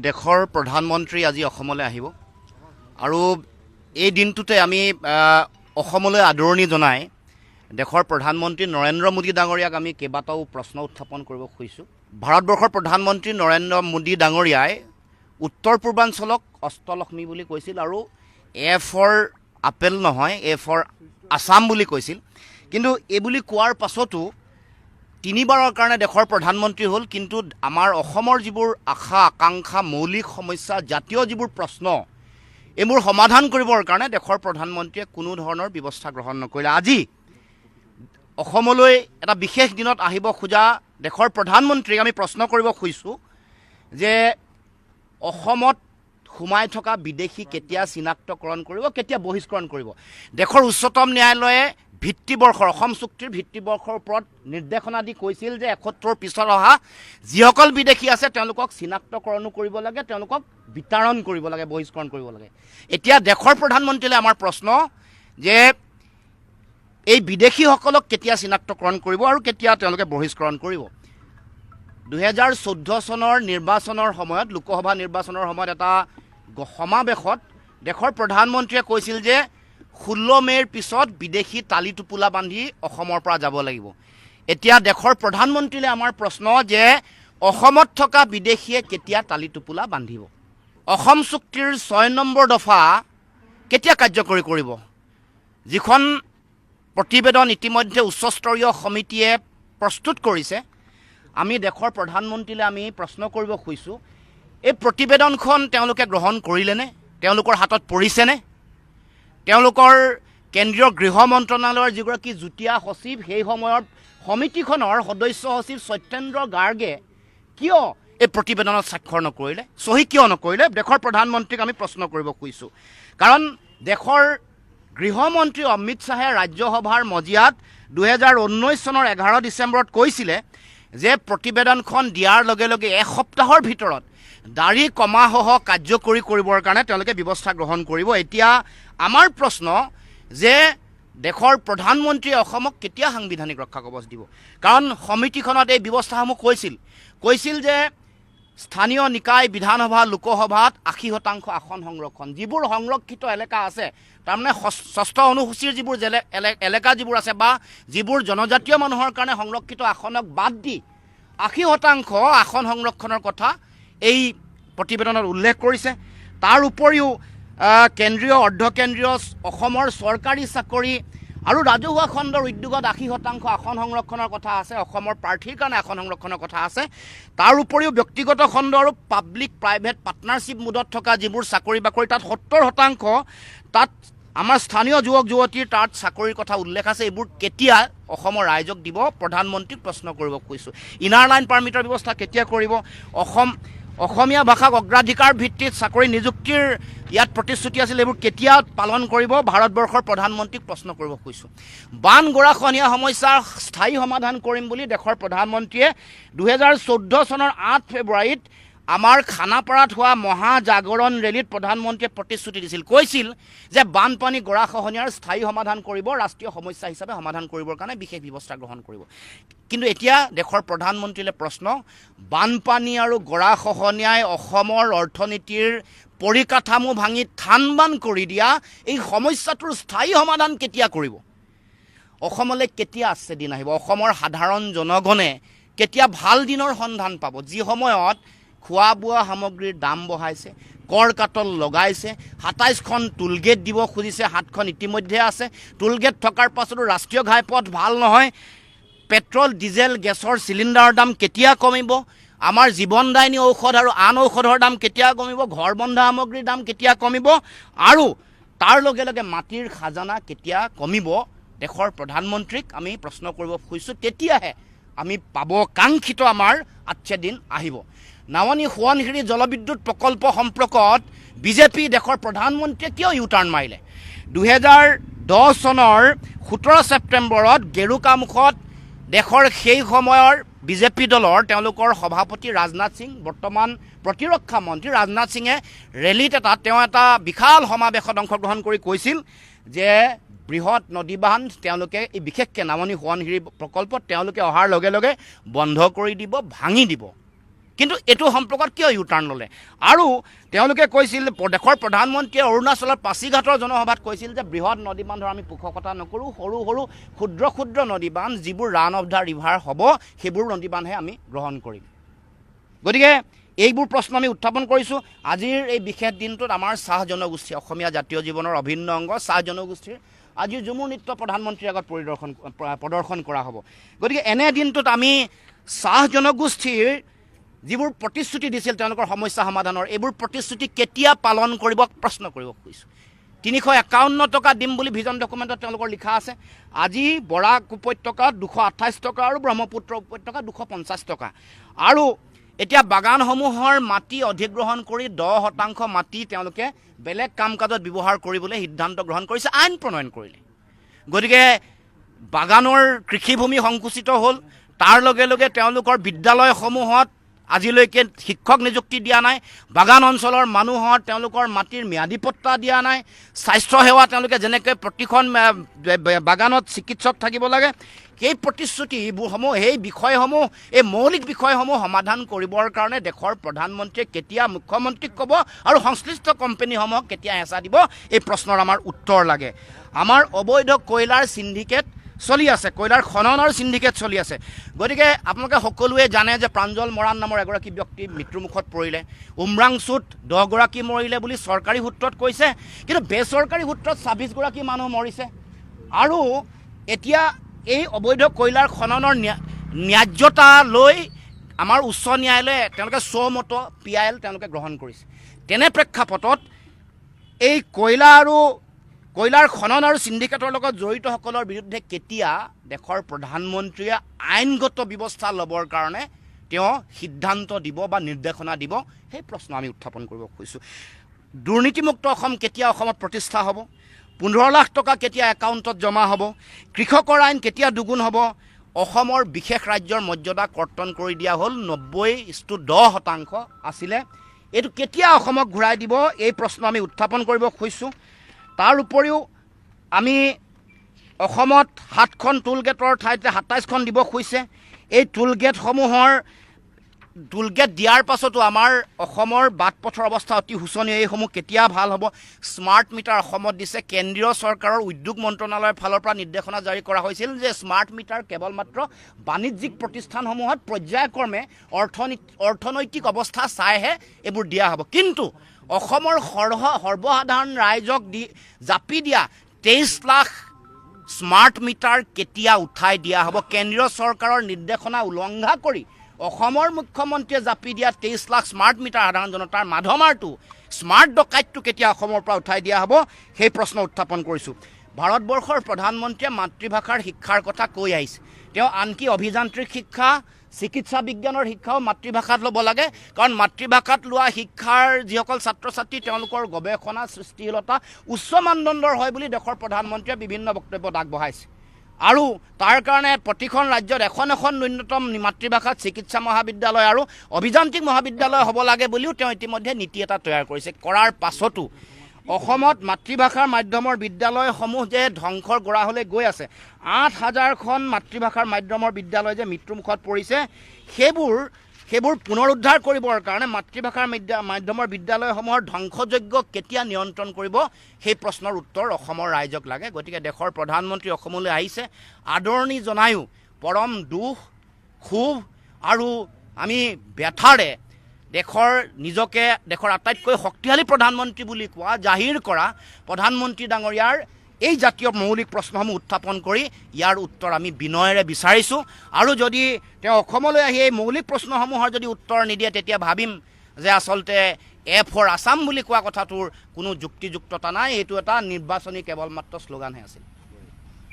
দেশৰ প্ৰধানমন্ত্ৰী আজি অসমলৈ আহিব আৰু এই দিনটোতে আমি অসমলৈ আদৰণি জনাই দেশৰ প্ৰধানমন্ত্ৰী নৰেন্দ্ৰ মোদী ডাঙৰীয়াক আমি কেইবাটাও প্ৰশ্ন উত্থাপন কৰিব খুজিছোঁ। ভাৰতবৰ্ষৰ প্ৰধানমন্ত্ৰী নৰেন্দ্ৰ মোদী ডাঙৰীয়াই উত্তৰ পূৰ্বাঞ্চলক অষ্টলক্ষ্মী বুলি কৈছিল আৰু এ ফৰ আপেল নহয়, এ ফৰ আছাম বুলি কৈছিল। কিন্তু এইবুলি কোৱাৰ পাছতো তিনিবাৰৰ কাৰণে দেশৰ প্ৰধানমন্ত্ৰী হ'ল, কিন্তু আমাৰ অসমৰ যিবোৰ আশা আকাংক্ষা মৌলিক সমস্যা জাতীয় যিবোৰ প্ৰশ্ন এইবোৰ সমাধান কৰিবৰ কাৰণে দেশৰ প্ৰধানমন্ত্ৰীয়ে কোনো ধৰণৰ ব্যৱস্থা গ্ৰহণ নকৰিলে। আজি অসমলৈ এটা বিশেষ দিনত আহিব খোজা দেশৰ প্ৰধানমন্ত্ৰীক আমি প্ৰশ্ন কৰিব খুজিছোঁ যে অসমত সোমাই থকা বিদেশী কেতিয়া চিনাক্তকৰণ কৰিব, কেতিয়া বহিষ্কৰণ কৰিব। দেশৰ উচ্চতম ন্যায়ালয়ে ভিত্তিবৰ্ষৰ অসম চুক্তিৰ ভিত্তিবৰ্ষৰ ওপৰত নিৰ্দেশনা দি কৈছিল যে ৭১ পিছত অহা যিসকল বিদেশী আছে তেওঁলোকক চিনাক্তকৰণো কৰিব লাগে, তেওঁলোকক বিতাড়ন কৰিব লাগে, বহিষ্কৰণ কৰিব লাগে। এতিয়া দেশৰ প্ৰধানমন্ত্ৰীলৈ আমাৰ প্ৰশ্ন যে এই বিদেশীসকলক কেতিয়া চিনাক্তকৰণ কৰিব আৰু কেতিয়া তেওঁলোকে বহিষ্কৰণ কৰিব। ২০১৪ চনৰ নিৰ্বাচনৰ সময়ত, লোকসভা নিৰ্বাচনৰ সময়ত এটা সমাৱেশত দেশৰ প্ৰধানমন্ত্ৰীয়ে কৈছিল যে ১৬ মে'ৰ পিছত বিদেশী তালি টোপোলা বান্ধি অসমৰ পৰা যাব লাগিব। এতিয়া দেশৰ প্ৰধানমন্ত্ৰীলৈ আমাৰ প্ৰশ্ন যে অসমত থকা বিদেশীয়ে কেতিয়া তালি টোপোলা বান্ধিব। অসম চুক্তিৰ ৬ নম্বৰ দফা কেতিয়া কাৰ্যকৰী কৰিব। যিখন প্ৰতিবেদন ইতিমধ্যে উচ্চস্তৰীয় সমিতিয়ে প্ৰস্তুত কৰিছে, আমি দেশৰ প্ৰধানমন্ত্ৰীলৈ আমি প্ৰশ্ন কৰিব খুজিছোঁ এই প্ৰতিবেদনখন তেওঁলোকে গ্ৰহণ কৰিলেনে, তেওঁলোকৰ হাতত পৰিছেনে। তেওঁলোকৰ কেন্দ্ৰীয় গৃহ মন্ত্ৰণালয়ৰ যিগৰাকী যুটীয়া সচিব সেই সময়ত সমিতিখনৰ সদস্য সচিব সত্যেন্দ্ৰ গাৰ্গে কিয় এই প্ৰতিবেদনত স্বাক্ষৰ নকৰিলে, চহী কিয় নকৰিলে, দেশৰ প্ৰধানমন্ত্ৰীক আমি প্ৰশ্ন কৰিব খুজিছোঁ। কাৰণ দেশৰ গৃহমন্ত্ৰী অমিত শ্বাহে ৰাজ্যসভাৰ মজিয়াত ২০১৯ চনৰ ১১ ডিচেম্বৰত কৈছিলে যে প্ৰতিবেদনখন দিয়াৰ লগে লগে এসপ্তাহৰ ভিতৰত দাড়ি কমাসহ কাৰ্যকৰী কৰিবৰ কাৰণে তেওঁলোকে ব্যৱস্থা গ্ৰহণ কৰিব। এতিয়া আমাৰ প্ৰশ্ন যে দেশৰ প্ৰধানমন্ত্ৰীয়ে অসমক কেতিয়া সাংবিধানিক ৰক্ষা কৱচ দিব। কাৰণ সমিতিখনত এই ব্যৱস্থাসমূহ কৈছিল যে স্থানীয় নিকায় বিধানসভা লোকসভাত ৮০% আসন সংৰক্ষণ, যিবোৰ সংৰক্ষিত এলেকা আছে তাৰমানে ষষ্ঠ অনুসূচীৰ যিবোৰ এলেকা যিবোৰ আছে বা যিবোৰ জনজাতীয় মানুহৰ কাৰণে সংৰক্ষিত আসনক বাদ দি ৮০% আসন সংৰক্ষণৰ কথা এই প্ৰতিবেদনত উল্লেখ কৰিছে। তাৰ উপৰিও কেন্দ্ৰীয় অৰ্ধকেন্দ্ৰীয় অসমৰ চৰকাৰী চাকৰি আৰু ৰাজহুৱা খণ্ডৰ উদ্যোগত ৮০% আসন সংৰক্ষণৰ কথা আছে, অসমৰ প্ৰাৰ্থীৰ কাৰণে আসন সংৰক্ষণৰ কথা আছে। তাৰ উপৰিও ব্যক্তিগত খণ্ড আৰু পাব্লিক প্ৰাইভেট পাৰ্টনাৰশ্বিপ মোডত থকা যিবোৰ চাকৰি বাকৰি তাত ৭০%, তাত আমাৰ স্থানীয় যুৱক যুৱতীৰ তাত চাকৰিৰ কথা উল্লেখ আছে। এইবোৰ কেতিয়া অসমৰ ৰাইজক দিব, প্ৰধানমন্ত্ৰীক প্ৰশ্ন কৰিব খুজিছোঁ। ইনাৰ লাইন পাৰ্মিটৰ ব্যৱস্থা কেতিয়া কৰিব, অসমীয়া ভাষাক অগ্ৰাধিকাৰ ভিত্তিত চাকৰি নিযুক্তিৰ ইয়াত প্ৰতিশ্ৰুতি আছিল, এইবোৰ কেতিয়া পালন কৰিব, ভাৰতবৰ্ষৰ প্ৰধানমন্ত্ৰীক প্ৰশ্ন কৰিব খুজিছোঁ। বান গৰাখহনীয়া সমস্যাৰ স্থায়ী সমাধান কৰিম বুলি দেশৰ প্ৰধানমন্ত্ৰীয়ে ২০১৪ চনৰ ৮ ফেব্ৰুৱাৰীত আমাৰ খানাপাৰাত হোৱা মহাজাগৰণ ৰেলীত প্ৰধানমন্ত্ৰীয়ে প্ৰতিশ্ৰুতি দিছিল, কৈছিল যে বানপানী গৰাখহনীয়াৰ স্থায়ী সমাধান কৰিব, ৰাষ্ট্ৰীয় সমস্যা হিচাপে সমাধান কৰিবৰ কাৰণে বিশেষ ব্যৱস্থা গ্ৰহণ কৰিব। কিন্তু এতিয়া দেশৰ প্ৰধানমন্ত্ৰীলৈ প্ৰশ্ন, বানপানী আৰু গৰাখহনীয়াই অসমৰ অৰ্থনীতিৰ পৰিকাঠামো ভাঙি থান বান কৰি দিয়া এই সমস্যাটোৰ স্থায়ী সমাধান কেতিয়া কৰিব। অসমলৈ কেতিয়া আছে দিন আহিব, অসমৰ সাধাৰণ জনগণে কেতিয়া ভাল দিনৰ সন্ধান পাব, যি সময়ত খোৱা বোৱা সামগ্ৰীৰ দাম বঢ়াইছে, কৰ কাটল লগাইছে, ২৭খন টোলগেট দিব খুজিছে, ৭খন ইতিমধ্যে আছে। টোলগেট থকাৰ পাছতো ৰাষ্ট্ৰীয় ঘাইপথ ভাল নহয়, পেট্ৰল ডিজেল গেছৰ চিলিণ্ডাৰৰ দাম কেতিয়া কমিব, আমাৰ জীৱনদায়িনী ঔষধ আৰু আন ঔষধৰ দাম কেতিয়া কমিব, ঘৰ বন্ধা সামগ্ৰীৰ দাম কেতিয়া কমিব আৰু তাৰ লগে লগে মাটিৰ খাজানা কেতিয়া কমিব। দেশৰ প্ৰধানমন্ত্ৰীক আমি প্ৰশ্ন কৰিব খুজিছোঁ, তেতিয়াহে আমি পাব কাংক্ষিত আমাৰ আচ্ছা দিন আহিব। নামনি সোৱণশিৰি জলবিদ্যুৎ প্ৰকল্প সম্পৰ্কত বিজেপি দেশৰ প্ৰধানমন্ত্ৰীয়ে কিয় ইউটাৰ্ণ মাৰিলে। ২০১০ চনৰ ১৭ ছেপ্টেম্বৰত গেৰুকামুখত দেশৰ সেই সময়ৰ বিজেপি দলৰ তেওঁলোকৰ সভাপতি ৰাজনাথ সিং, বৰ্তমান প্ৰতিৰক্ষা মন্ত্ৰী ৰাজনাথ সিঙে ৰেলীত তেওঁ এটা বিশাল সমাৱেশত অংশগ্ৰহণ কৰি কৈছিল যে বৃহৎ নদী বান্ধ তেওঁলোকে বিশেষকৈ নামনি সোৱণশিৰি প্ৰকল্পত তেওঁলোকে অহাৰ লগে লগে বন্ধ কৰি দিব, ভাঙি দিব। কিন্তু এইটো সম্পৰ্কত কিয় ইউটাৰ্ণ ল'লে আৰু তেওঁলোকে কৈছিল দেশৰ প্ৰধানমন্ত্ৰীয়ে অৰুণাচলৰ পাছিঘাটৰ জনসভাত কৈছিল যে বৃহৎ নদী বান্ধৰ আমি পোষকতা নকৰোঁ, সৰু সৰু ক্ষুদ্ৰ ক্ষুদ্ৰ নদী বান্ধ যিবোৰ ৰান অফ দ্য ৰিভাৰ হ'ব সেইবোৰ নদী বান্ধহে আমি গ্ৰহণ কৰিম। গতিকে এইবোৰ প্ৰশ্ন আমি উত্থাপন কৰিছোঁ। আজিৰ এই বিশেষ দিনটোত আমাৰ চাহ জনগোষ্ঠী, অসমীয়া জাতীয় জীৱনৰ অভিন্ন অংগ চাহ জনগোষ্ঠীৰ আজি ঝুমুৰ নৃত্য প্ৰধানমন্ত্ৰীৰ আগত প্ৰদৰ্শন কৰা হ'ব। গতিকে এনে দিনটোত আমি চাহ জনগোষ্ঠীৰ যিবোৰ প্ৰতিশ্ৰুতি দিছিল তেওঁলোকৰ সমস্যা সমাধানৰ, এইবোৰ প্ৰতিশ্ৰুতি কেতিয়া পালন কৰিব প্ৰশ্ন কৰিব খুজিছোঁ। 351 টকা দিম বুলি ভিজন ডকুমেণ্টত তেওঁলোকৰ লিখা আছে। আজি বৰাক উপত্যকাত 228 টকা আৰু ব্ৰহ্মপুত্ৰ উপত্যকাত 250 টকা। আৰু এতিয়া বাগানসমূহৰ মাটি অধিগ্ৰহণ কৰি 10% মাটি তেওঁলোকে বেলেগ কাম কাজত ব্যৱহাৰ কৰিবলৈ সিদ্ধান্ত গ্ৰহণ কৰিছে, আইন প্ৰণয়ন কৰিলে। গতিকে বাগানৰ কৃষিভূমি সংকুচিত হ'ল, তাৰ লগে লগে তেওঁলোকৰ বিদ্যালয়সমূহত আজিলৈকে শিক্ষক নিযুক্তি দিয়া নাই, বাগান অঞ্চলৰ মানুহৰ তেওঁলোকৰ মাটিৰ ম্যাদী পট্টা দিয়া নাই, স্বাস্থ্যসেৱা তেওঁলোকে যেনেকৈ প্ৰতিখন বাগানত চিকিৎসক থাকিব লাগে সেই প্ৰতিশ্ৰুতিসমূহ সেই বিষয়সমূহ এই মৌলিক বিষয়সমূহ সমাধান কৰিবৰ কাৰণে দেশৰ প্ৰধানমন্ত্ৰীয়ে কেতিয়া মুখ্যমন্ত্ৰীক ক'ব আৰু সংশ্লিষ্ট কোম্পানীসমূহক কেতিয়া হেঁচা দিব, এই প্ৰশ্নৰ আমাৰ উত্তৰ লাগে। আমাৰ অবৈধ কয়লাৰ চিণ্ডিকেট চলি আছে, কয়লাৰ খননৰ চিণ্ডিকেট চলি আছে। গতিকে আপোনালোকে সকলোৱে জানে যে প্ৰাঞ্জল মৰাণ নামৰ এগৰাকী ব্যক্তি মৃত্যুমুখত পৰিলে, উমৰাংচুত 10 গৰাকী মৰিলে বুলি চৰকাৰী সূত্ৰত কৈছে, কিন্তু বেচৰকাৰী সূত্ৰত 26 গৰাকী মানুহ মৰিছে। আৰু এতিয়া এই অবৈধ কয়লাৰ খননৰ ন্যায্যতা লৈ আমাৰ উচ্চ ন্যায়ালয়ে তেওঁলোকে স্বমত PIL তেওঁলোকে গ্ৰহণ কৰিছে। তেনে প্ৰেক্ষাপটত এই কয়লাৰ খনন আৰু চিণ্ডিকেটৰ লগত জড়িতসকলৰ বিৰুদ্ধে কেতিয়া দেশৰ প্ৰধানমন্ত্ৰীয়ে আইনগত ব্যৱস্থা ল'বৰ কাৰণে তেওঁ সিদ্ধান্ত দিব বা নিৰ্দেশনা দিব, সেই প্ৰশ্ন আমি উত্থাপন কৰিব খুজিছোঁ। দুৰ্নীতিমুক্ত অসম কেতিয়া অসমত প্ৰতিষ্ঠা হ'ব, 15 লাখ টকা কেতিয়া একাউণ্টত জমা হ'ব, কৃষকৰ আইন কেতিয়া দুগুণ হ'ব, অসমৰ বিশেষ ৰাজ্যৰ মৰ্যাদা কৰ্তন কৰি দিয়া হ'ল 90:10% আছিলে, এইটো কেতিয়া অসমক ঘূৰাই দিব, এই প্ৰশ্ন আমি উত্থাপন কৰিব খুজিছোঁ। তাৰ উপৰিও আমি অসমত 7খন টোল গেটৰ ঠাইতে 27খন দিব খুজিছে। এই টোল গেট দিয়াৰ পাছতো আমাৰ অসমৰ বাট পথৰ অৱস্থা অতি শোচনীয়। এইসমূহ কেতিয়া ভাল হ'ব? স্মাৰ্ট মিটাৰ অসমত দিছে, কেন্দ্ৰীয় চৰকাৰৰ উদ্যোগ মন্ত্ৰণালয়ৰ ফালৰ পৰা নিৰ্দেশনা জাৰি কৰা হৈছিল যে স্মাৰ্ট মিটাৰ কেৱল মাত্ৰ বাণিজ্যিক প্ৰতিষ্ঠানসমূহত পৰ্যায়ক্ৰমে অৰ্থনৈতিক অৱস্থা চাইহে এইবোৰ দিয়া হ'ব। কিন্তু অসমৰ সৰ্বসাধাৰণ ৰাইজক জাপি দিয়া 23 লাখ স্মাৰ্ট মিটাৰ কেতিয়া উঠাই দিয়া হ'ব? কেন্দ্ৰীয় চৰকাৰৰ নিৰ্দেশনা উলংঘা কৰি অসমৰ মুখ্যমন্ত্ৰীয়ে জাপি দিয়া 23 লাখ স্মাৰ্ট মিটাৰ সাধাৰণ জনতাৰ মাধমাৰটো স্মাৰ্ট ডকাইতটো কেতিয়া অসমৰ পৰা উঠাই দিয়া হ'ব, সেই প্ৰশ্ন উত্থাপন কৰিছোঁ। ভাৰতবৰ্ষৰ প্ৰধানমন্ত্ৰীয়ে মাতৃভাষাৰ শিক্ষাৰ কথা কৈ আহিছে। তেওঁ আনকি অভিযান্ত্ৰিক শিক্ষা, চিকিৎসা বিজ্ঞানৰ শিক্ষাও মাতৃভাষাত ল'ব লাগে, কাৰণ মাতৃভাষাত লোৱা শিক্ষাৰ যিসকল ছাত্ৰ ছাত্ৰী তেওঁলোকৰ গৱেষণা সৃষ্টিশীলতা উচ্চ মানদণ্ডৰ হয় বুলি দেশৰ প্ৰধানমন্ত্ৰীয়ে বিভিন্ন বক্তব্যত আগবঢ়াইছে। আৰু তাৰ কাৰণে প্ৰতিখন ৰাজ্যত এখন ন্যূনতম মাতৃভাষাত চিকিৎসা মহাবিদ্যালয় আৰু অভিযান্ত্ৰিক মহাবিদ্যালয় হ'ব লাগে বুলিও তেওঁ ইতিমধ্যে নীতি এটা তৈয়াৰ কৰিছে। কৰাৰ পাছতো অসমত মাতৃভাষাৰ মাধ্যমৰ বিদ্যালয়সমূহ যে ধ্বংসৰ গৰাহলৈ গৈ আছে, 8000খন মাতৃভাষাৰ মাধ্যমৰ বিদ্যালয় যে মৃত্যুমুখত পৰিছে, সেইবোৰ পুনৰুদ্ধাৰ কৰিবৰ কাৰণে মাতৃভাষাৰ মাধ্যমৰ বিদ্যালয়সমূহৰ ধ্বংসযজ্ঞ কেতিয়া নিয়ন্ত্ৰণ কৰিব, সেই প্ৰশ্নৰ উত্তৰ অসমৰ ৰাইজক লাগে। গতিকে দেশৰ প্ৰধানমন্ত্ৰী অসমলৈ আহিছে, আদৰণি জনায়ো পৰম দুখ, ক্ষোভ আৰু আমি ব্যথাৰে নিজকে দেশৰ আটাইতকৈ শক্তিশালী প্ৰধানমন্ত্ৰী বুলি কোৱা জাহিৰ কৰা প্ৰধানমন্ত্ৰী ডাঙৰীয়াৰ এই জাতীয় মৌলিক প্ৰশ্নসমূহ উত্থাপন কৰি ইয়াৰ উত্তৰ আমি বিনয়েৰে বিচাৰিছোঁ। আৰু যদি তেওঁ অসমলৈ আহি এই মৌলিক প্ৰশ্নসমূহৰ যদি উত্তৰ নিদিয়ে, তেতিয়া ভাবিম যে আচলতে এ ফৰ আছাম বুলি কোৱা কথাটোৰ কোনো যুক্তিযুক্ততা নাই, এইটো এটা নিৰ্বাচনী কেৱল মাত্ৰ শ্লোগানহে আছিল।